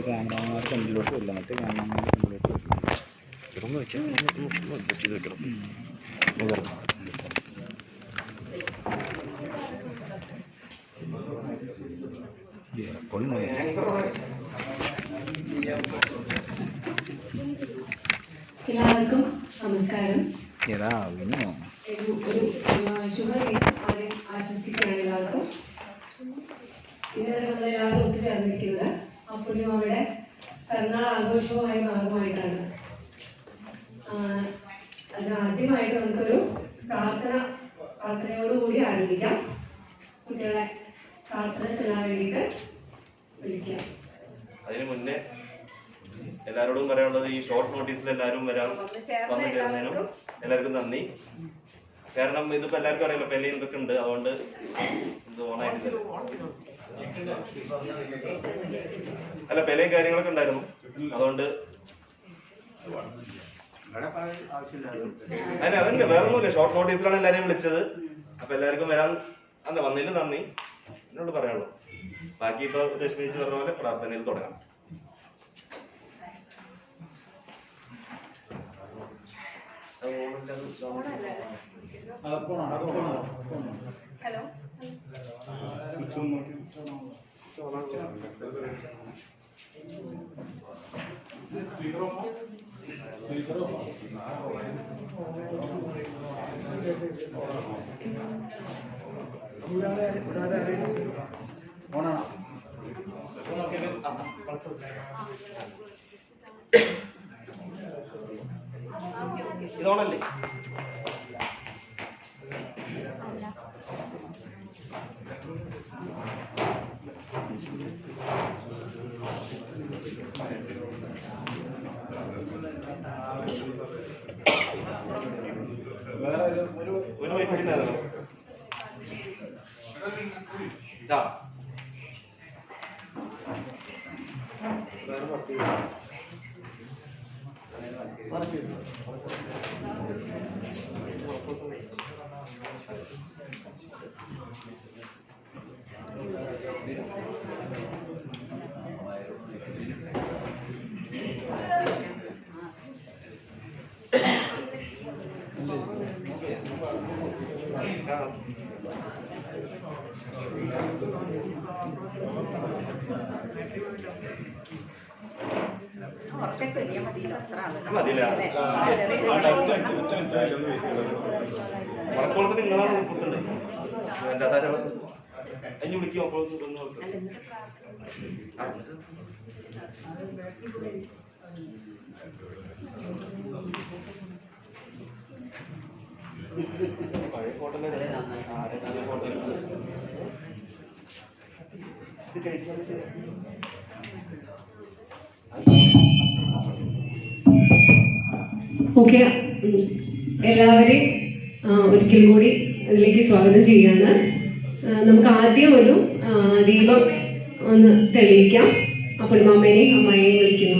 ക്യാമറമാർക്ക് മുന്നിലോട്ട് വരില്ല, മറ്റേ ക്യാമറമാർക്ക് മുന്നിലോട്ട് വരില്ല. ഇതൊന്ന് വെക്കാം, അഡ്ജസ്റ്റ് ചെയ്ത് വെക്കണം. എല്ലാവർക്കും നമസ്കാരം. ഒരു ശുഭദിനം ആശംസിക്കുകയാണ് എല്ലാവർക്കും. ഇന്നലെ നമ്മളെല്ലാവരും ഒത്തുചേർന്നിരിക്കുന്നത് അപ്പുണ്ണിമാമയുടെ പിറന്നാൾ ആഘോഷവുമായി ഭാഗമായിട്ടാണ്. അതിനാദ്യമായിട്ട് നമുക്കൊരു പ്രാർത്ഥനയോടുകൂടി ആരംഭിക്കാം. കുട്ടികളെ പ്രാർത്ഥന ചെല്ലാൻ വേണ്ടിയിട്ട് വിളിക്കാം. അതിന് മുന്നേ എല്ലാവരോടും പറയാനുള്ളത്, ഈ ഷോർട്ട് നോട്ടീസിൽ എല്ലാവരും വന്നു ചേർന്നതിനും എല്ലാവർക്കും നന്ദി. കാരണം ഇതിപ്പോ എല്ലാവർക്കും അറിയാലോ പെല എന്തൊക്കെ ഉണ്ട്, അതുകൊണ്ട് ഇത് ഓണായിട്ടില്ല. അല്ല, പെലയും കാര്യങ്ങളൊക്കെ ഉണ്ടായിരുന്നു, അതുകൊണ്ട് അതന്നെ വേറെ ഒന്നുമില്ല. ഷോർട്ട് നോട്ടീസിലാണ് എല്ലാരെയും വിളിച്ചത്. അപ്പൊ എല്ലാവർക്കും വന്നതിൽ നന്ദി എന്നോട് പറയാനുള്ളൂ. ബാക്കി ഇപ്പൊ രശ്മി പറഞ്ഞ പോലെ പ്രാർത്ഥനയിൽ തുടങ്ങാം. ഹലോ, ഇതോണല്ലേ? ഒരു വൈകിട്ടുണ്ടായിരുന്നു. ഇതാ മറക്കോളത്തിന് നിങ്ങളാണ് കൊടുത്തത്. എന്റെ ആധാരം അഞ്ഞു വിളിക്കും. അപ്പോൾ പഴയ ഫോട്ടോ ഇത് കഴിക്കാൻ ഓക്കെ. എല്ലാവരെയും ഒരിക്കൽ കൂടി ഇതിലേക്ക് സ്വാഗതം ചെയ്യാണ്. നമുക്ക് ആദ്യം ഒരു ദീപം ഒന്ന് തെളിയിക്കാം. അപ്പോൾ മാമേനെയും അമ്മയെയും വിളിക്കുന്നു.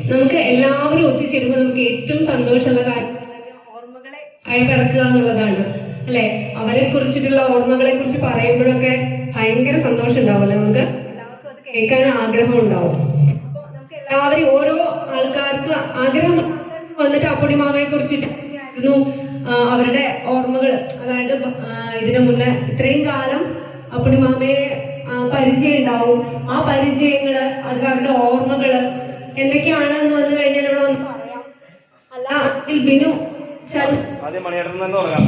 നമുക്ക് എല്ലാവരും ഒത്തുചേരുമ്പോൾ നമുക്ക് ഏറ്റവും സന്തോഷമുള്ള കാര്യം ഓർമ്മകളെ അയവിറക്കുക എന്നുള്ളതാണ് അല്ലെ. അവരെ കുറിച്ചിട്ടുള്ള ഓർമ്മകളെ കുറിച്ച് പറയുമ്പോഴൊക്കെ ഭയങ്കര സന്തോഷം ഉണ്ടാവുമല്ലോ. നമുക്ക് എല്ലാവർക്കും അത് കേൾക്കാൻ ആഗ്രഹം ഉണ്ടാവും. അപ്പൊ നമുക്ക് എല്ലാവരും ഓരോ ആൾക്കാർക്ക് ആഗ്രഹം വന്നിട്ട് അപ്പുണ്ണി മാമയെ കുറിച്ചിട്ടായിരുന്നു അവരുടെ ഓർമ്മകൾ. അതായത് ഇതിനു മുന്നേ ഇത്രയും കാലം അപ്പുണ്ണി മാമയെ പരിചയം ഉണ്ടാവും. ആ പരിചയങ്ങള് അത് അവരുടെ ഓർമ്മകള് എന്തൊക്കെയാണ് എന്ന് വന്നു കഴിഞ്ഞാൽ ഇവിടെ വന്ന് പറയാം. അല്ല ബിനു ആദ്യം മണിയേട്ടൻ തന്നെ പറയാം.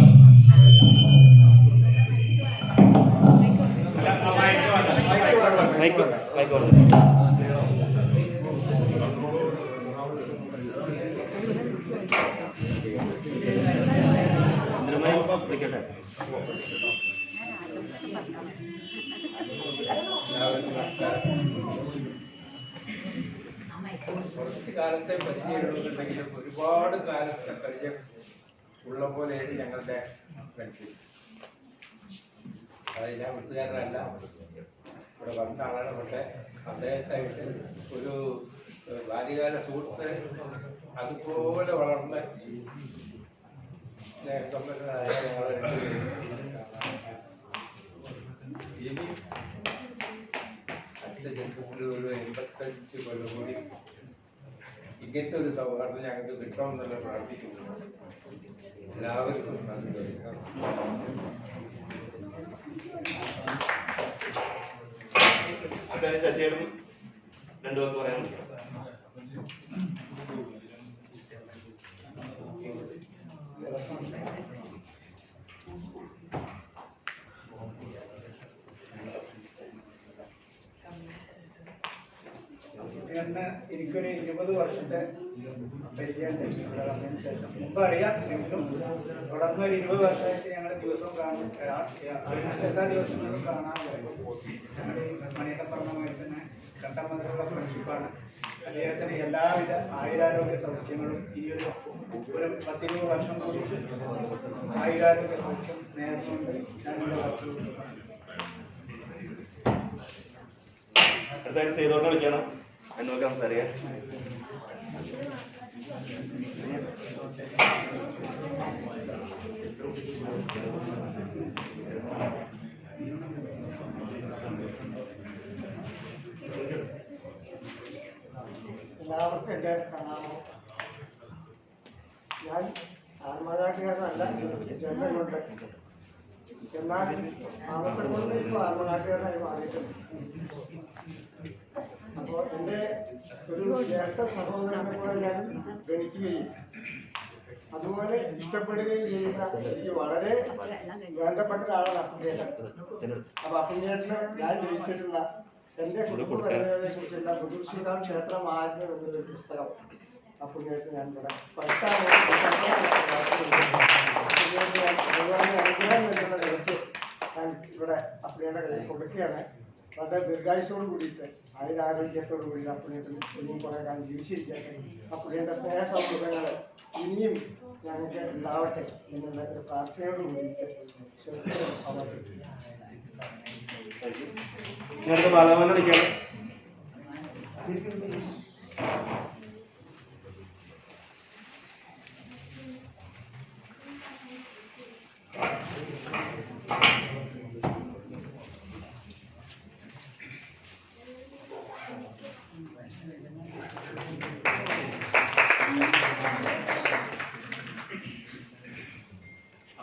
കുറച്ച് കാലത്തെ പരിചയമുണ്ടെങ്കിലും ഒരുപാട് കാലത്തെ പരിചയം ഉള്ള പോലെയാണ് ഞങ്ങളുടെ ഫ്രണ്ട്ഷിപ്പ്. അതായത് ഞാൻ വീട്ടുകാരനല്ല, ഇവിടെ വന്ന ആളാണ്. പക്ഷെ അദ്ദേഹത്തായിട്ട് ഒരു ബാല്യകാല സുഹൃത്ത് അതുപോലെ വളർന്ന് സ്നേഹസമ്പന്നനായ ഞങ്ങളെ ഇനി അടുത്ത ജന്മത്തിൽ ഒരു 85 കൊല്ലം കൂടി ഇങ്ങനത്തെ ഒരു സൗഹാർദ്ദം ഞങ്ങൾക്ക് കിട്ടണമെന്നുള്ള പ്രാർത്ഥിച്ചു. എല്ലാവർക്കും നന്ദി. ശശിയോടും രണ്ടു പേർക്ക് പറയാൻ വിളിക്കാം. എനിക്കൊരു 20 വർഷത്തെ പരിചയമുണ്ട് ഇവിടെ വന്നതിന് ശേഷം. മുമ്പ് അറിയാം, എങ്കിലും തുടർന്ന് ഒരു 20 വർഷമായിട്ട് ഞങ്ങൾ ദിവസവും കാണും. എല്ലാ ദിവസങ്ങളും കാണാൻ കഴിയും. ഞങ്ങൾ ഈ മണിയേട്ടൻ പറഞ്ഞ മാതിരി തന്നെ കണ്ടമുതലുള്ള ഫ്രണ്ട്ഷിപ്പാണ്. അദ്ദേഹത്തിന് എല്ലാവിധ ആയുരാരോഗ്യ സൗഖ്യങ്ങളും ഇനിയൊരു 10-20 വർഷം കൂടി ആയുരാരോഗ്യ സൗഖ്യം നേർന്നുകൊണ്ട് ഞങ്ങളുടെ വർക്കുകൾ അടുത്തായിട്ട് ചെയ്തോണ്ട് വിളിക്കണം എന്ന് നമുക്ക് സംസാരിക്കാം. എല്ലാവർക്കും എൻ്റെ പ്രണാമം. ഞാൻ ആത്മനാട്ടുകാരനല്ല, ജന്മം കൊണ്ട്. എന്നാൽ താമസം കൊണ്ട് ഇപ്പോൾ ആത്മനാട്ടുകാരനായി മാറിയിട്ടുണ്ട്. അപ്പോൾ എൻ്റെ ഒരു ജ്യേഷ്ഠ സഹോദരനെ പോലെ ഞാൻ ഗണിക്കുകയും അതുപോലെ ഇഷ്ടപ്പെടുകയും ചെയ്യുന്ന എനിക്ക് വളരെ വേണ്ടപ്പെട്ട ഒരാളാണ് അപ്പുണ്ണേട്ടൻ. അപ്പൊ അപ്പുണ്ണേട്ടന് ഞാൻ രചിച്ചിട്ടുള്ള എൻ്റെ കുടുംബപരതയെ കുറിച്ചുള്ള പുതുശ്ശീല ക്ഷേത്ര മാഹാത്മ്യം എന്നൊരു പുസ്തകം അപ്പുണ്ണേട്ടൻ ഞാൻ ഇവിടെ അനുഗ്രഹം എന്നുള്ള നിലയ്ക്ക് ഞാൻ ഇവിടെ അപ്പുണ്ണേട്ടൻ്റെ കയ്യിൽ കൊടുക്കുകയാണ്. വളരെ ദീർഘായുസോട് കൂടിയിട്ട് ആയുരാരോഗ്യത്തോടു കൂടി അപ്പുണ്ണേട്ടൻ ഇനിയും കുറെ കാലം ജീവിച്ചിരിക്കട്ടെ. അപ്പുണ്ണേട്ടൻ്റെ സ്നേഹ സൗഹൃദങ്ങൾ ഇനിയും ഞങ്ങൾക്ക് ഉണ്ടാവട്ടെ എന്നുള്ള ഒരു പ്രാർത്ഥനയോട് കൂടിയിട്ട് ഞങ്ങൾക്ക് ബാലമോഹൻ വിളിക്കണം.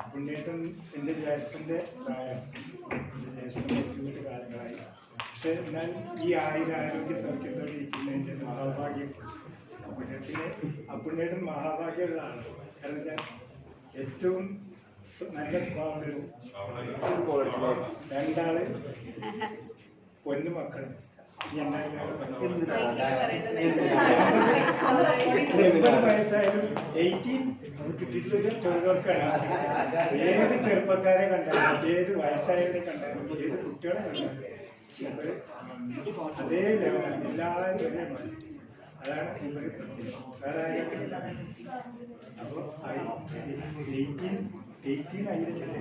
അപ്പുണ്ണേട്ടൻ എൻ്റെ ജ്യേഷ്ഠൻ്റെ പ്രായം, ജ്യേഷ്ഠൻ്റെ കാലങ്ങളായി. പക്ഷെ ഞാൻ ഈ ആയുരാരോഗ്യ സൗഖ്യത്തോടെ ഇരിക്കുന്നതിൻ്റെ മഹാഭാഗ്യം അപ്പുണ്ണേട്ടൻ മഹാഭാഗ്യമുള്ളതാണ്. കാരണം വെച്ചാൽ ഏറ്റവും നല്ല സ്വഭാവമുള്ളൊരു രണ്ടാള് പൊന്നുമക്കൾ. വയസ്സായാലും 18 അത് കിട്ടിയിട്ടുള്ള തൊഴിലുറക്കാണ്. ഏത് ചെറുപ്പക്കാരെ കണ്ടാലും ഏത് വയസ്സായവരെ കണ്ടാലും ഏത് കുട്ടികളെ കണ്ടാലും അതേ ലെവലാണ് എല്ലാവരും ഒരേപോലെ. അതാണ് ഇവർ പ്രത്യേകം. അപ്പോൾ 18 ആയിരിക്കില്ലേ.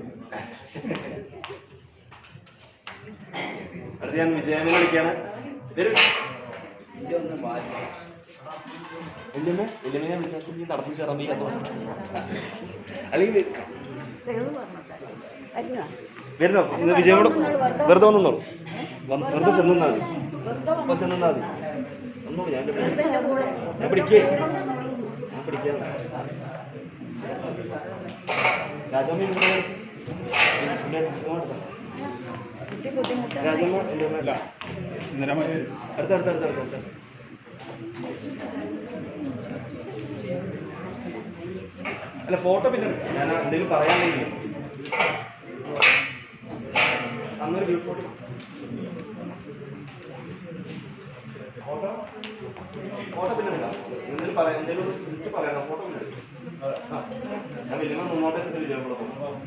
അടുത്ത് ഞാൻ വിജയനെ വിളിക്കാണ്. വലിയമ്മയെ വിളിക്കാൻ നീ നടത്തി ചേർന്നില്ലാത്തോ അല്ലെങ്കിൽ വരുന്നോ? ഇന്ന് വിജയോട് വെറുതെ വന്നോളൂ. വെറുതെ ചെന്നാൽ മതി. അപ്പൊ ചെന്നാൽ മതി. ഒന്നോളൂ. ഞാൻ പിടിക്കേ ഞാൻ പിടിക്കാം. രാജമ്മ രാജമ്മ അടുത്തടുത്തടുത്തടുത്ത അല്ല ഫോട്ടോ പിന്നെ ഞാൻ എന്തെങ്കിലും പറയാൻ കഴിയും. അന്നൊരു ഗ്രൂപ്പ് ഫോട്ടോ ഫോട്ടോ പിന്നെ എടുക്കാം. എന്തെങ്കിലും പറയാം. എന്തെങ്കിലും ഒരു ലിസ്റ്റ് പറയാം. ഫോട്ടോ പിന്നെ എടുക്കാം. ഞാൻ വലിയ മുന്നോട്ട് വെച്ചിട്ട് വിജയം കൂടെ പോകും.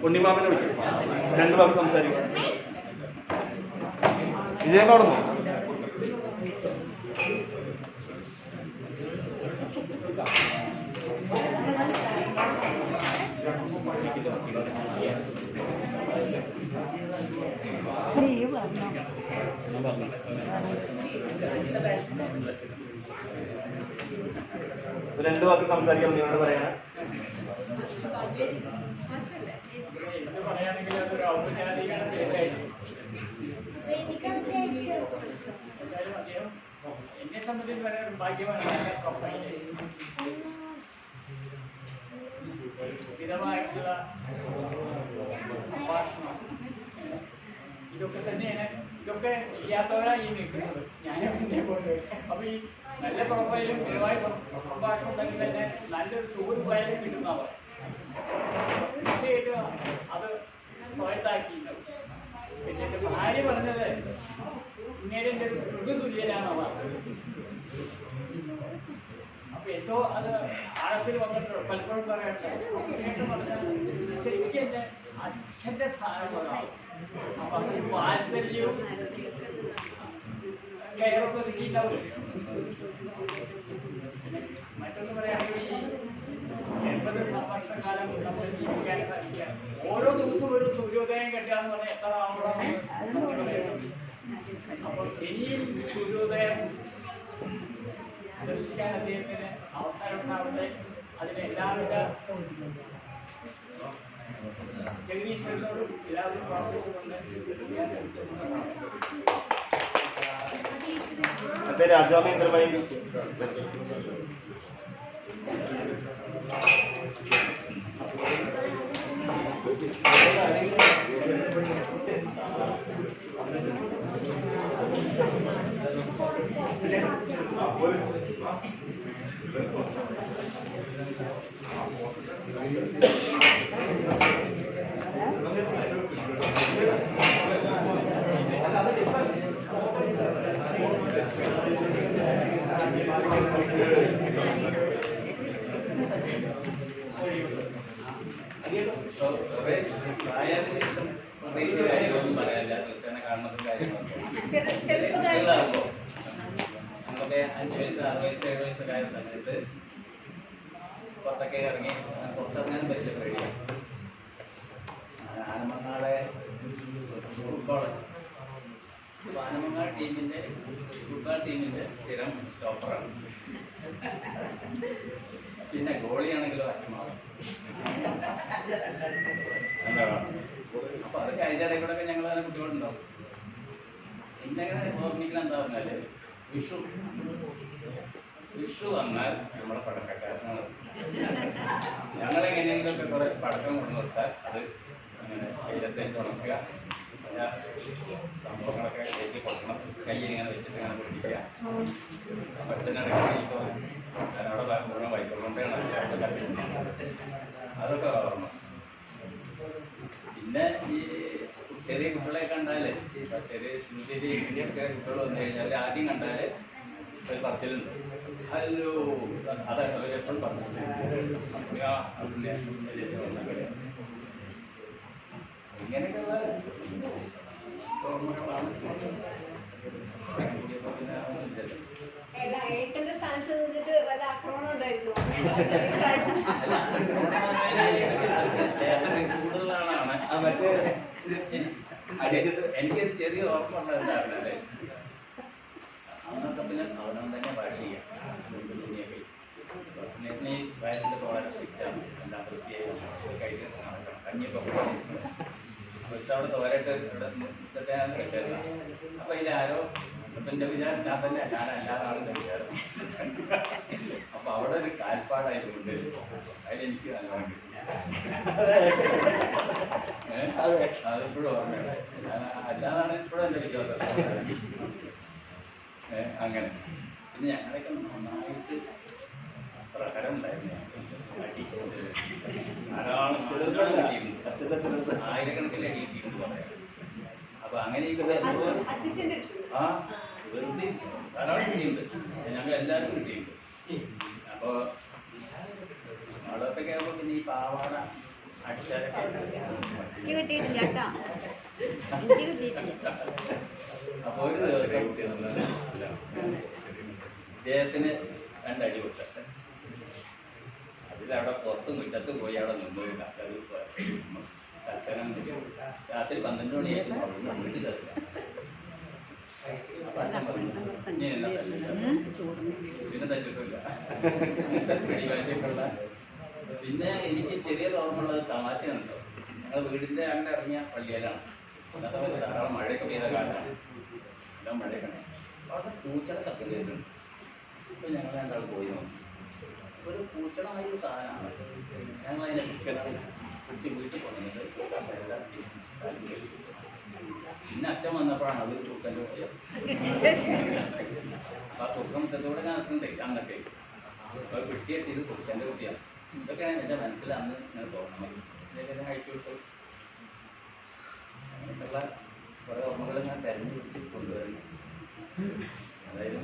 ഉണ്ണിമാമനെ വിളിക്കും. 2 വാക്ക് സംസാരിക്കും. വിജയം കാണുന്നു. രണ്ട് വാക്ക് സംസാരിക്കാൻ നിങ്ങളോട് പറയണേ. എന്നെ സംബന്ധിച്ച് വളരെ ഒരു ഭാഗ്യമാണ് സ്ഥിരമായിട്ടുള്ള സംഭാഷണം. ഇതൊക്കെ തന്നെയാണ്. ഇതൊക്കെ ഇല്ലാത്തവരാണ് ഈ നിൽക്കുന്നത്. ഞാനും എന്നെ കൊണ്ട്. അപ്പൊ ഈ നല്ല പ്രൊഫൈലും സ്ഥിരമായ സംഭാഷണം ഉണ്ടെങ്കിൽ തന്നെ നല്ലൊരു സുഹൃത്തായാലും കിട്ടുന്നവർ തീർച്ചയായിട്ടും അത് സ്വായത്താക്കിയിട്ടുണ്ടാവും. പിന്നെ എൻ്റെ ഭാര്യ പറഞ്ഞത് ഇങ്ങനെ എൻ്റെ ഒരു മൃഗതുല്യനാണ്. അപ്പൊ എന്തോ അത് ആഴത്തിൽ വന്നിട്ട് പലപ്പോഴും പറയട്ടെ പറഞ്ഞാൽ ശരിക്കും എൻ്റെ അച്ഛൻ്റെ സ്ഥാനമാണ്. അപ്പൊ അത് വാത്സല്യവും കയറൊക്കെ ഒരുക്കിയിട്ടുണ്ടാവില്ല. മറ്റൊന്ന് പറയുകയാണെങ്കിൽ 80 വർഷക്കാലം നമ്മൾ ജീവിക്കാൻ സാധിക്കുക. ഓരോ ദിവസവും ഒരു സൂര്യോദയം കിട്ടുകയെന്ന് പറഞ്ഞാൽ എത്ര ആവണം. അപ്പോൾ ഇനിയും സൂര്യോദയം ദർശിക്കാൻ അദ്ദേഹത്തിന് അവസരം ഉണ്ടാവട്ടെ. അതിന് എല്ലാവിധ ജഗദീശ്വരനോടും എല്ലാവരും പ്രാർത്ഥിച്ചുകൊണ്ട് രാജാമേന്ദ്രമായി പ്രത്യേകിച്ച് കാര്യങ്ങളൊന്നും പറയാനില്ല. ദിവസേന കാണുന്നതും കാര്യങ്ങളൊക്കെ ചെറുപ്പകാലം കുട്ടികളാകുമ്പോൾ ഞങ്ങളൊക്കെ 5 വയസ്സ് 6 വയസ്സ് 7 വയസ്സൊക്കെ ആയ സമയത്ത് പുറത്തൊക്കെ ഇറങ്ങി പുറത്തിറങ്ങാൻ പറ്റില്ല, പേടിയാണ്. ആനമങ്ങാടെ ഫുട്ബോള് ആനമങ്ങാട് ടീമിന്റെ ഫുട്ബോൾ ടീമിന്റെ സ്ഥിരം സ്റ്റോപ്പറാണ്. പിന്നെ ഗോളിയാണെങ്കിലോ അച്ഛമാവും. അപ്പൊ അതൊക്കെ അതിന്റെ ഇടയിൽ കൂടെ ഒക്കെ ഞങ്ങൾ തന്നെ കുട്ടികളുണ്ടാവും. ഇന്നെങ്ങനെ ഓർമ്മിക്കണം എന്താ പറഞ്ഞാല് വിഷു വന്നാൽ നമ്മളെ പടക്കക്കാരനാണ്. ഞങ്ങളെങ്ങനെയെങ്കിലുമൊക്കെ കുറെ പടക്കം കൊണ്ടു നിർത്താൽ അത് അങ്ങനെ വെയിലത്തേച്ച് ഉണക്കുക, സംഭവങ്ങളൊക്കെ കയറ്റി കൊടുക്കണം, കയ്യിൽ ഇങ്ങനെ വെച്ചിട്ട് ഇങ്ങനെ പിടിക്കുക. അച്ഛനടക്കി ഇപ്പോൾ അവിടെ മുഴുവൻ വൈക്കൊണ്ടാണ് അതൊക്കെ ഓർമ്മ. പിന്നെ ഈ ചെറിയ കുട്ടികളെ കണ്ടാല് ചെറിയ ശുചിരി ഇങ്ങനെയൊക്കെ കുട്ടികൾ വന്നു കഴിഞ്ഞാൽ ആദ്യം കണ്ടാല് ഒരു പറച്ചിലുണ്ട്, ഹലോ, അത് എപ്പോഴും പറഞ്ഞു ഇങ്ങനെയൊക്കെയുള്ള ഓർമ്മകളാണ്. ഏട്ടന്റെ സ്ഥാനത്ത് നിന്നിട്ട് വല്ല ആക്രമണം ഉണ്ടായിരുന്നു? കൂടുതലാണ്. എനിക്കൊരു ചെറിയ ഓർമ്മ ഉണ്ടായിരുന്നല്ലേ, അന്നൊക്കെ പിന്നെ അവനവൻ തന്നെ ഭാഷ ചെയ്യാം. പിന്നെ ഈ വയസ്സിലൊക്കെ വളരെ സ്ട്രിക്റ്റാണ്. എല്ലാം വൃത്തിയായി കഴിക്കാൻ നടക്കണം. കഞ്ഞിയൊക്കെ പക്ഷെ അവിടെ തോരട്ട് ഇവിടെ മുറ്റത്തെ വെച്ചായിരുന്നു. അപ്പൊ ഇതിലാരോ എന്റെ വിചാരം ഞാൻ തന്നെ അല്ലാതാണ് വിചാരം. അപ്പൊ അവിടെ ഒരു കാൽപ്പാടായിട്ടുണ്ട്. അതിലെനിക്ക് നല്ലോണം കിട്ടി. അതിപ്പോഴും ഓർമ്മയാണ്. അല്ലാതാണ് ഇപ്പോഴും എന്റെ വിശ്വാസം. അങ്ങനെ പിന്നെ ഞങ്ങളൊക്കെ നന്നായിട്ട് പ്രഹരം ഉണ്ടായിരുന്നു. ധാരാളം ആയിരക്കണക്കിൽ അടിയിട്ടുണ്ട് പറയാം. അപ്പൊ അങ്ങനെ ആ വെറുതെ ധാരാളം കിട്ടിയിട്ടുണ്ട്. ഞങ്ങൾ എല്ലാവർക്കും കിട്ടിയിട്ടുണ്ട്. അപ്പൊ അവിടത്തൊക്കെ ആകുമ്പോ പിന്നെ ഈ പാവാട അടിച്ചാലൊക്കെ അപ്പൊ ഒരു ദിവസം ഇദ്ദേഹത്തിന് 2 അടി കൊടുത്ത അതിലവിടെ പുറത്ത് മുറ്റത്ത് പോയി അവിടെ നിന്നില്ല. രാത്രി 12 മണിയായിട്ട് അവിടെ വീട്ടിൽ തരില്ല. അപ്പൊ അച്ഛൻ പറഞ്ഞു, നീ എന്നാ പിന്നെ തച്ചിട്ടില്ല. വെടിവാശിയൊക്കെയുള്ള. പിന്നെ എനിക്ക് ചെറിയൊരു ഓർമ്മയുള്ളത് തമാശയുണ്ടോ, ഞങ്ങൾ വീടിന്റെ അങ്ങനെ ഇറങ്ങിയ പള്ളിയിലാണ്. അന്നത്തെ പോലെ ധാരാളം മഴയൊക്കെ പെയ്ത കാലമാണ്. എല്ലാം മഴയൊക്കെ അവിടെ പൂച്ചയുടെ ശബ്ദം കേൾക്കുന്നുണ്ട്. ഇപ്പൊ ഞങ്ങൾ രണ്ടാൾ പോയി നോക്കി. ഒരു പൂച്ചടമായ ഒരു സാധനമാണ്. ഞങ്ങളതിനെ പിടിച്ച് വീട്ടിൽ കൊണ്ടുവന്നിട്ട് പിന്നെ അച്ഛൻ വന്നപ്പോഴാണ് അത് കുറുക്കൻ്റെ കുട്ടിയാണ്. അപ്പൊ ആ കുറുക്കൻ മുറ്റത്തോടെ നടക്കുന്നുണ്ട് അന്നൊക്കെ. അപ്പോൾ പിടിച്ച് കെട്ടിയത് കുറുക്കൻ്റെ കുട്ടിയാണ്. ഇതൊക്കെയാണ് എൻ്റെ മനസ്സിൽ അന്ന് ഇങ്ങനെ തോന്നണം. ഇതൊക്കെ അയച്ചു വിട്ടു. അങ്ങനെയുള്ള കുറേ ഓർമ്മകൾ ഞാൻ തെരഞ്ഞു പിടിച്ച് കൊണ്ടുവരുന്നു. അതായത്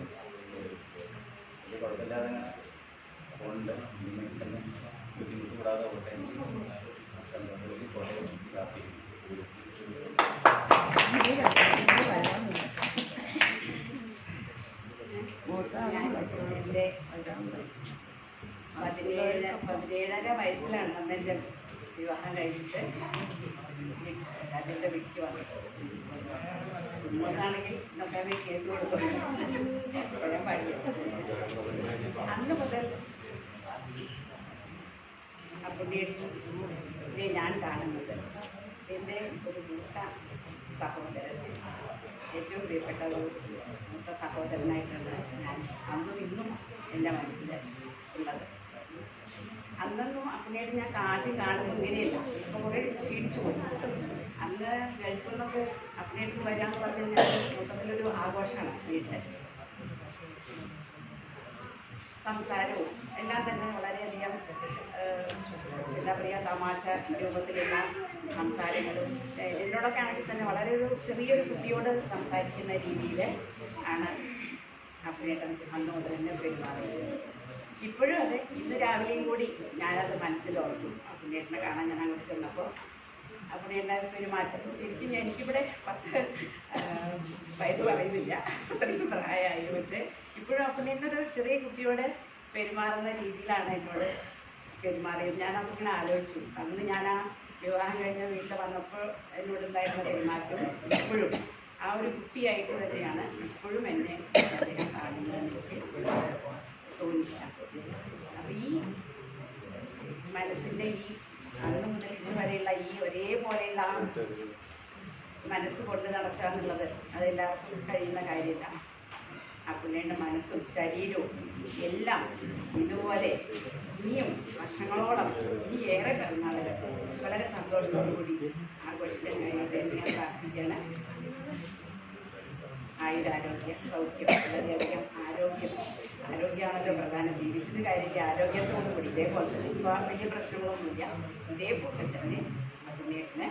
വലിയ കുഴപ്പമില്ലാതെ അങ്ങനെ ഉണ്ട്. ഇനിമേൽ തന്നെ ബുദ്ധിമുട്ട് കൂടാതെ പോട്ടെ. സന്തോഷത്തിൽ കുറേ പ്രാർത്ഥിക്കുന്നു. എൻ്റെ 17 വയസ്സിലാണ് അന്നെൻ്റെ വിവാഹം കഴിഞ്ഞിട്ട് അതിൻ്റെ വീട്ടിൽ വന്നത്. ഇന്നൊന്നാണെങ്കിൽ ഇന്നൊക്കെ കേസ് കൊടുക്കും. ഞാൻ പഠിക്കും. അന്ന് മുതൽ അപ്പുണ്ണിയെ ഞാൻ കാണുന്നത് എൻ്റെ ഒരു മൂത്ത സഹോദരൻ, ഏറ്റവും പ്രിയപ്പെട്ട ഒരു മൂത്ത സഹോദരനായിട്ടാണ് ഞാൻ അന്നും ഇന്നും എൻ്റെ മനസ്സിൽ ഉള്ളത്. അന്നൊന്നും അപ്പുണ്ണിയായിട്ട് ഞാൻ ആദ്യം കാണുമ്പോൾ ഇങ്ങനെയല്ല. ഇപ്പോൾ കുറേ ക്ഷീണിച്ചു പോയി. അന്ന് ഗൾഫിൽ നിന്നൊക്കെ അപ്പുണ്ണിയായിട്ട് വരാമെന്ന് പറഞ്ഞു കഴിഞ്ഞാൽ മൊത്തത്തിലൊരു ആഘോഷമാണ് വീട്ടിൽ. സംസാരവും എല്ലാം തന്നെ വളരെയധികം എന്താ പറയുക, തമാശ രൂപത്തിലുള്ള സംസാരങ്ങളും എന്നോടൊക്കെ ആണെങ്കിൽ തന്നെ വളരെ ഒരു ചെറിയൊരു കുട്ടിയോട് സംസാരിക്കുന്ന രീതിയിൽ ആണ് അപ്പുണ്ണിയേട്ടൻ അന്ന് മുതൽ തന്നെ പെരുമാറിയത്. ഇപ്പോഴും അതെ. ഇന്ന് രാവിലെയും കൂടി ഞാനത് മനസ്സിലോർത്തു. അപ്പുണ്ണിയേട്ടനെ കാണാൻ ഞാൻ അങ്ങോട്ട് ചെന്നപ്പോൾ അപ്പുണ്ണിയുടെ പെരുമാറ്റം ശരിക്കും എനിക്കിവിടെ 10 വയസ്സ് പറയുന്നില്ല, അത്രയും പ്രായമായി. പക്ഷേ ഇപ്പോഴും അപ്പുണ്ണിയുടെ ഒരു ചെറിയ കുട്ടിയോട് പെരുമാറുന്ന രീതിയിലാണ് എന്നോട് പെരുമാറിയത്. ഞാനപ്പോൾ ഇങ്ങനെ ആലോചിച്ചു, അന്ന് ഞാൻ ആ വിവാഹം കഴിഞ്ഞ വീട്ടിൽ വന്നപ്പോൾ എന്നോടുണ്ടായിരുന്ന പെരുമാറ്റം ഇപ്പോഴും ആ ഒരു കുട്ടിയായിട്ട് തന്നെയാണ് ഇപ്പോഴും എന്നെ അദ്ദേഹം കാണുന്നതെന്ന് എനിക്ക് തോന്നിയില്ല. അപ്പം ഈ മനസ്സിൻ്റെ ഈ അന്ന് മുതൽ ഇന്ന് വരെയുള്ള ഈ ഒരേപോലെയുള്ള ആ മനസ്സ് കൊണ്ട് നടക്കുക എന്നുള്ളത് അതെല്ലാവർക്കും കഴിയുന്ന കാര്യമില്ല. ആ പുള്ളിയുടെ മനസ്സും ശരീരവും എല്ലാം ഇതുപോലെ ഇനിയും വർഷങ്ങളോളം ഇനി ഏറെ പിറന്നാളുകൾ വളരെ സന്തോഷത്തോടുകൂടി ആഘോഷിക്കാൻ കഴിയട്ടെ എന്ന് ഞാൻ പ്രാർത്ഥിക്കുകയാണ്. ആയുരാരോഗ്യ സൗഖ്യം, വളരെയധികം ആരോഗ്യമാണല്ലോ പ്രധാനം. ജീവിച്ചിട്ട് കാര്യമില്ല, ആരോഗ്യത്തോടു കൂടി ഇതേപോലെ തന്നെ ഇപ്പോൾ വലിയ പ്രശ്നങ്ങളൊന്നുമില്ല. ഇതേപോലെ തന്നെ അതിനെ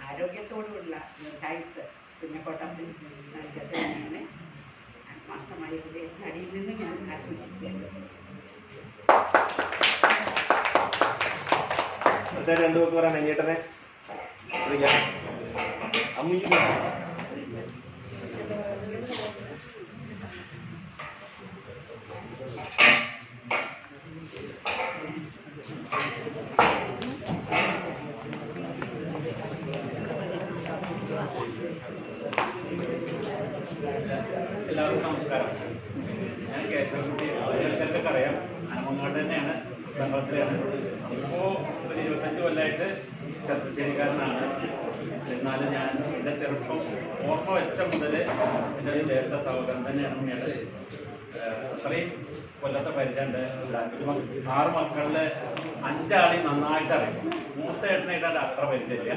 ആരോഗ്യത്തോടുള്ള ദീർഘായുസ് പുന്നക്കോട്ടത്തിൽ നൽകട്ടെ എന്നാണ് ആത്മാർത്ഥമായ അടിയിൽ നിന്ന് ഞാൻ ആശംസിക്കുന്നത്. രണ്ടു പേർക്ക് പറയാൻ അനിയേട്ടനെ അമ്മ എല്ലാവർക്കും നമസ്കാരം. ഞാൻ കേശവൻകുട്ടി, എല്ലാവർക്കൊക്കെ അറിയാം. അനമങ്ങാട് തന്നെയാണ്, ബംഗളത്തിലാണ്. ഇപ്പോൾ ഒരു 25 കൊല്ലമായിട്ട് ചെറുപ്പശ്ശേരിക്കാരനാണ്. എന്നാലും ഞാൻ എൻ്റെ ചെറുപ്പം ഓർമ്മ വെച്ച മുതൽ എൻ്റെ ഒരു ജ്യേഷ്ഠ സഹോദരൻ തന്നെയാണ് ഉണ്ണിയേട്ടൻ. അത്രയും കൊല്ലത്തെ പരിചയമുണ്ട്. 6 മക്കളിൽ 5 ആളെയും നന്നായിട്ട് അറിയും. മൂത്ത ഏട്ടനായിട്ടാണ് അത്ര പരിചയമില്ല.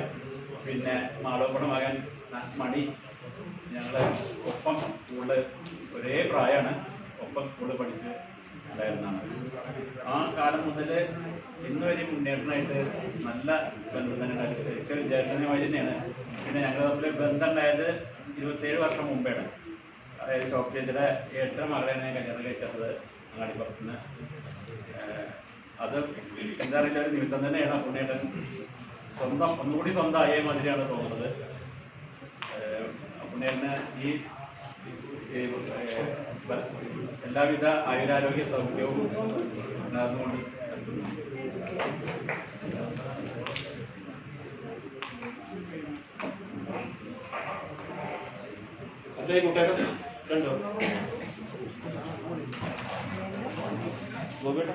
പിന്നെ മാളോപ്പണ മകൻ മണി, ഞങ്ങൾ ഒപ്പം സ്കൂളിൽ ഒരേ പ്രായമാണ്, ഒപ്പം സ്കൂളിൽ പഠിച്ച് ഉണ്ടായിരുന്നതാണ്. ആ കാലം മുതൽ ഇന്നുവരെ മുന്നേറ്റനായിട്ട് നല്ല ബന്ധം തന്നെയാണ്. ശരിക്കും ജ്യേഷ്ഠനുമായി തന്നെയാണ്. പിന്നെ ഞങ്ങൾ തമ്മിൽ ബന്ധം ഉണ്ടായത് 27 വർഷം മുമ്പാണ്. അതായത് ഷോപ്പ് ചേച്ചിയുടെ 7ാം മകളെയാണ് ഞാൻ കല്യാണം കഴിച്ചത് അങ്ങാടിപ്പുറത്തുനിന്ന്. അത് എന്താ അറിയില്ല, ഒരു നിമിത്തം തന്നെയാണ്. പുണ്യേട്ടൻ ഒന്നുകൂടി സ്വന്തമായ മാതിരിയാണ് തോന്നുന്നത്. പുണ്യേട്ടന് ഈ എല്ലാവിധ ആയുരാരോഗ്യ സൗഖ്യവും ഉണ്ടാകുന്നുകൊണ്ട് എത്തുന്നു. അതേ കൂട്ടേട്ടൻ കണ്ടോ ഗോപേട്ട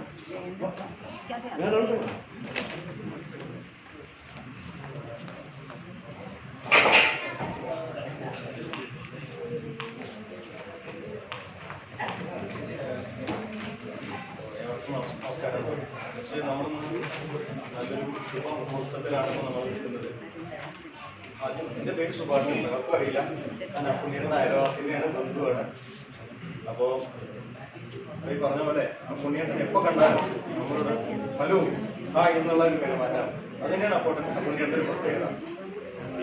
നമസ്കാരം. പക്ഷേ നമ്മൾ നല്ലൊരു ശുഭമുഹൂർത്തത്തിലാണെന്ന് നമ്മൾ നിൽക്കുന്നത്. ആദ്യം എൻ്റെ പേര് സുഭാഷ്, നിങ്ങൾക്കും അറിയില്ല. ഞാൻ അപ്പുണ്ണിയുടെ അയൽവാസിനെയാണ്, ബന്ധുവാണ്. അപ്പോൾ ഈ പറഞ്ഞ പോലെ അപ്പുണ്ണിയേട്ടൻ എപ്പോൾ കണ്ടാലും നമ്മളോട് ഹലോ ഹായ് എന്നുള്ള ഒരു പെരുമാറ്റം, അത് തന്നെയാണ് അപ്പുണ്ണിയേട്ടൻ്റെ ഒരു പ്രത്യേകത.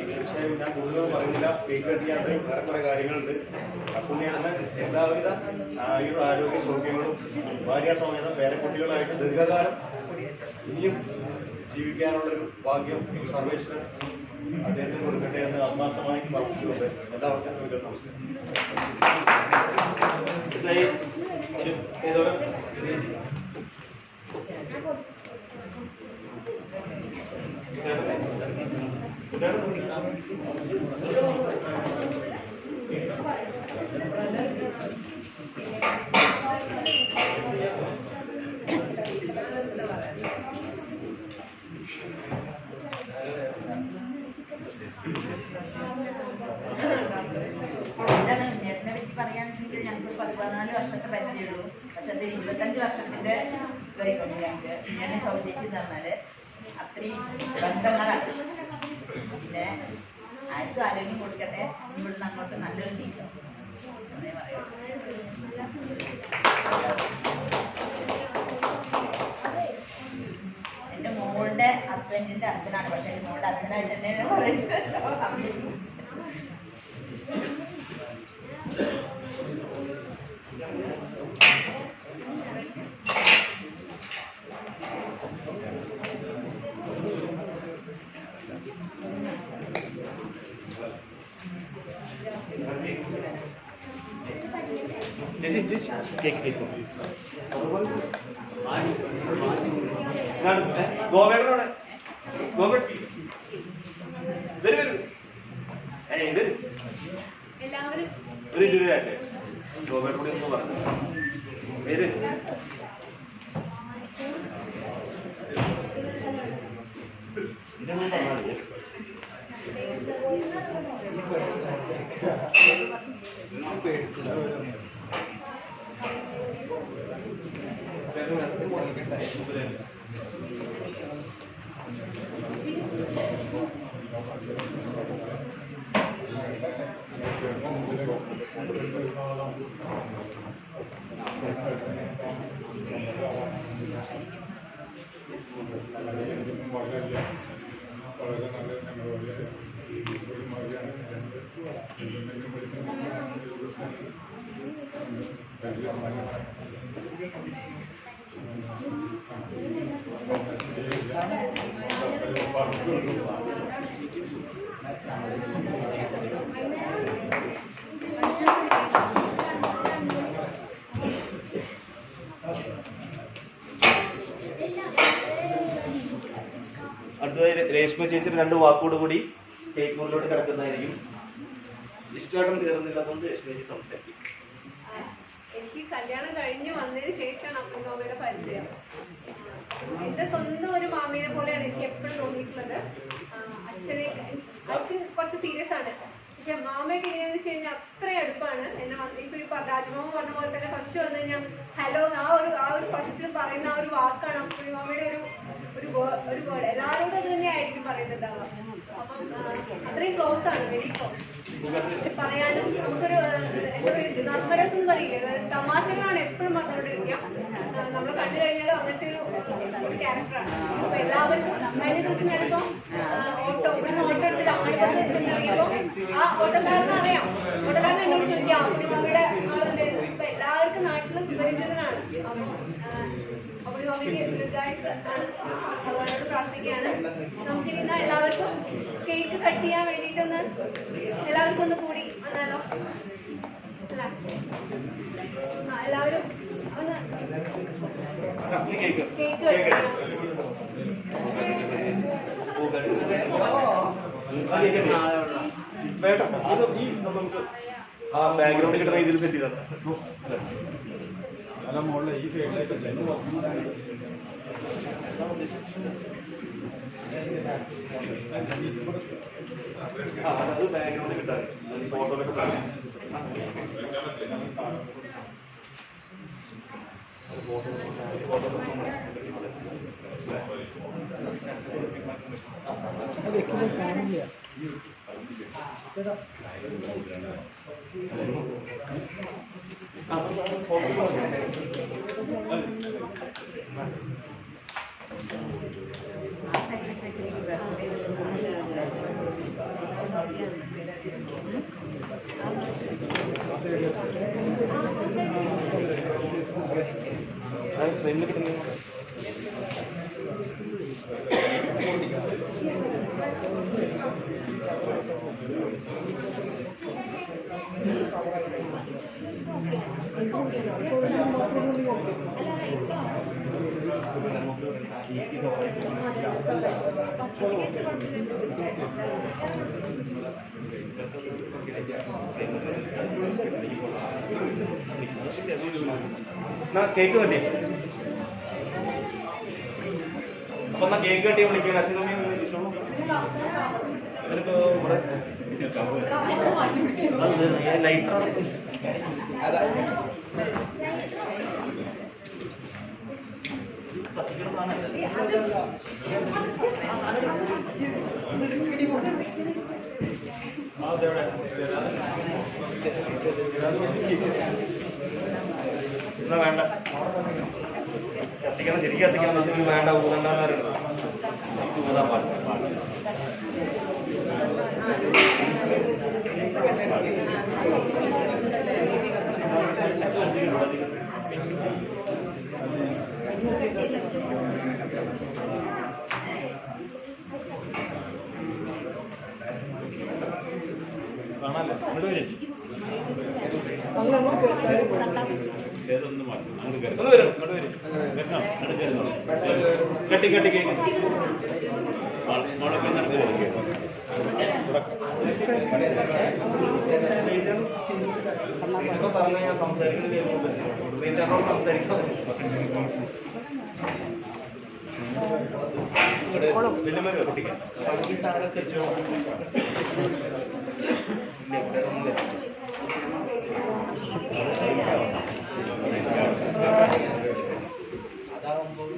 തീർച്ചയായും ഞാൻ കൂടുതൽ പറയുന്നില്ല, കേക്ക് കട്ടിയാണ്ട് വേറെ കുറേ കാര്യങ്ങളുണ്ട്. അപ്പുണ്ണിയേട്ടന് എല്ലാവിധ ആരോഗ്യ സൗഖ്യങ്ങളും ഭാര്യാസമേതം പേരക്കുട്ടികളായിട്ട് ദീർഘകാലം ഇനിയും ജീവിക്കാനുള്ളൊരു ഭാഗ്യം സർവേശ്വരൻ അദ്ദേഹത്തിന് കൊടുക്കട്ടെ എന്ന് ആത്മാർത്ഥമായി പ്രാർത്ഥിച്ചുകൊണ്ട് എല്ലാവർക്കും ഒരു നമസ്കാരം. ഏതോരം എന്താണ് ഉണ്ണിയേട്ടനെ പറ്റി പറയാന്ന് വെച്ചെങ്കിൽ ഞങ്ങൾക്ക് 14 വർഷത്തെ പരിചയമുള്ളൂ. പക്ഷെ അത് 25 വർഷത്തിന്റെ ഇതായിക്കൊണ്ട് ഞങ്ങൾക്ക് ഉണ്ണിയേട്ടനെ ശോഭിച്ചു തന്നാല് അത്രയും ബന്ധങ്ങളാണ്. പിന്നെ ആയുസ് ആരോഗ്യം കൊടുക്കട്ടെ. ഇവിടുന്ന് അങ്ങോട്ട് നല്ലൊരു ജീവിതം എന്നേ പറയാം. എൻ്റെ മോളുടെ ഹസ്ബൻഡിന്റെ അച്ഛനാണ്, പക്ഷെ എൻ്റെ മോളുടെ അച്ഛനായിട്ട് തന്നെ പറയുന്നത്. ചേച്ചി ചേച്ചി കേക്ക് കേക്ക് ഗോപേട്ടനോടെ ഗോപേട്ട വരും വരും വരും ഒരു രൂപയാട്ടെ ഗോപേട്ട കൂടി ഒന്ന് പറഞ്ഞു വരും ഇതൊന്നും പറഞ്ഞാൽ വളരെ നല്ല ഞങ്ങൾ വളരെ ഒരു മറിയാണ് അടുത്തതായി രേഷ്മ ചേച്ചിയുടെ 2 വാക്കോട് കൂടി കേക്ക് മുറിലോട്ട് കിടക്കുന്നതായിരിക്കും. ഇഷ്ടമായിട്ടും കയറുന്നില്ല, അതുകൊണ്ട് രേഷ്മ ചേച്ചി സംസാരിക്കും. എനിക്ക് കല്യാണം കഴിഞ്ഞ് വന്നതിന് ശേഷമാണ് അപ്പനും മാമയുടെ പരിചയം. എന്റെ സ്വന്തം ഒരു മാമീനെ പോലെയാണ് എനിക്ക് എപ്പോഴും തോന്നിയിട്ടുള്ളത്. അച്ഛൻ കുറച്ച് സീരിയസ് ആണ്, പക്ഷെ മാമയൊക്കെ എങ്ങനെയാന്ന് വെച്ച് കഴിഞ്ഞാൽ അത്രയും അടുപ്പാണ്. എന്നെ ഇപ്പൊ ഈ രാജ്മാമ പറഞ്ഞ പോലെ തന്നെ ഫസ്റ്റ് വന്നു കഴിഞ്ഞാൽ ഹലോ ആ ഒരു ഫസ്റ്റ് പറയുന്ന ആ ഒരു വാക്കാണ് അപ്പനും മാമയുടെ ഒരു വേർഡ്. എല്ലാവരോടും അത് തന്നെ ആയിരിക്കും പറയുന്നുണ്ടാവുക. അപ്പം അത്രയും ക്ലോസ് ആണ്, വെരി ക്ലോസ്. പറയാനും നമുക്കൊരു എന്താ പറയുക, നർമ്മരസം എന്ന് പറയില്ലേ, അതായത് തമാശകളാണ് എപ്പോഴും പറഞ്ഞുകൊണ്ടിരിക്കുക. നമ്മൾ കണ്ടു കഴിഞ്ഞാലും അങ്ങനത്തെ ഒരു ക്യാരക്ടറാണ്. അപ്പൊ എല്ലാവർക്കും കഴിഞ്ഞ ദിവസം ഞാനിപ്പോ ഇവിടുന്ന് ഓട്ടോ എടുത്തിട്ട് അങ്ങോട്ട് വെച്ചിട്ടുണ്ടെങ്കിലോ ആ ഓട്ടോക്കാരനെ അറിയാം. ഓട്ടോക്കാരൻ എന്നോട് ചോദിക്കാം അപ്പടി മമ്മിയുടെ ആളല്ലേ. ഇപ്പൊ എല്ലാവർക്കും നാട്ടിൽ സുപരിചിതനാണ്. അപ്പടി മമ്മിക്ക് ദീർഘായുസ്സ് ഭഗവാനോട് പ്രാർത്ഥിക്കുകയാണ്. നമുക്കിനി ഇന്ന് എല്ലാവർക്കും കേക്ക് കട്ട് ചെയ്യാൻ വേണ്ടിയിട്ടൊന്ന് എല്ലാവർക്കും ഒന്ന് കൂടി വന്നാലോ? അല്ല എല്ലാവരും ഒന്ന് കേക്ക് കട്ട് ചെയ്യാം. നമുക്ക് ആ ബാക്ക്ഗ്രൗണ്ടിൽ കിട്ടുന്ന രീതിയിൽ സെറ്റ് ചെയ്താൽ അല്ല മോളിലെ ഈ സൈഡിലേക്ക് അത് ബാക്ക്ഗ്രൗണ്ടിൽ കിട്ടാൻ ഫോട്ടോയിലൊക്കെ പറയാം. കേക്ക് കട്ടി അപ്പൊ എന്നാ കേക്ക് കട്ടി വിളിക്കണം. അച്ഛനമ്മയും വിളിച്ചോളൂ. അതിനിപ്പോ ഇവിടെ ലൈറ്റർ എന്നാ വേണ്ട കത്തിക്കണം, ശരിക്കും കത്തിക്കണം. വെച്ചെങ്കിൽ വേണ്ട ഊതണ്ടെന്ന് പറയുന്നത്. ഊതാൻ പാടില്ല. കാണാൻ ഏതൊന്നും മാറ്റി അങ്ങോട്ട് കയറി ഒന്ന് വരും ഇങ്ങോട്ട് വരും വരണോ അങ്ങോട്ട് കയറുന്നോ കട്ടി കട്ടി കേക്ക് മോളെ പോയി നടക്കുക ഇപ്പൊ പറഞ്ഞ ഞാൻ സംസാരിക്കുന്നത് സംസാരിക്കാം വലിയ കുട്ടിക്ക് ഈ സാധനം തിരിച്ചു അതാവുമ്പോൾ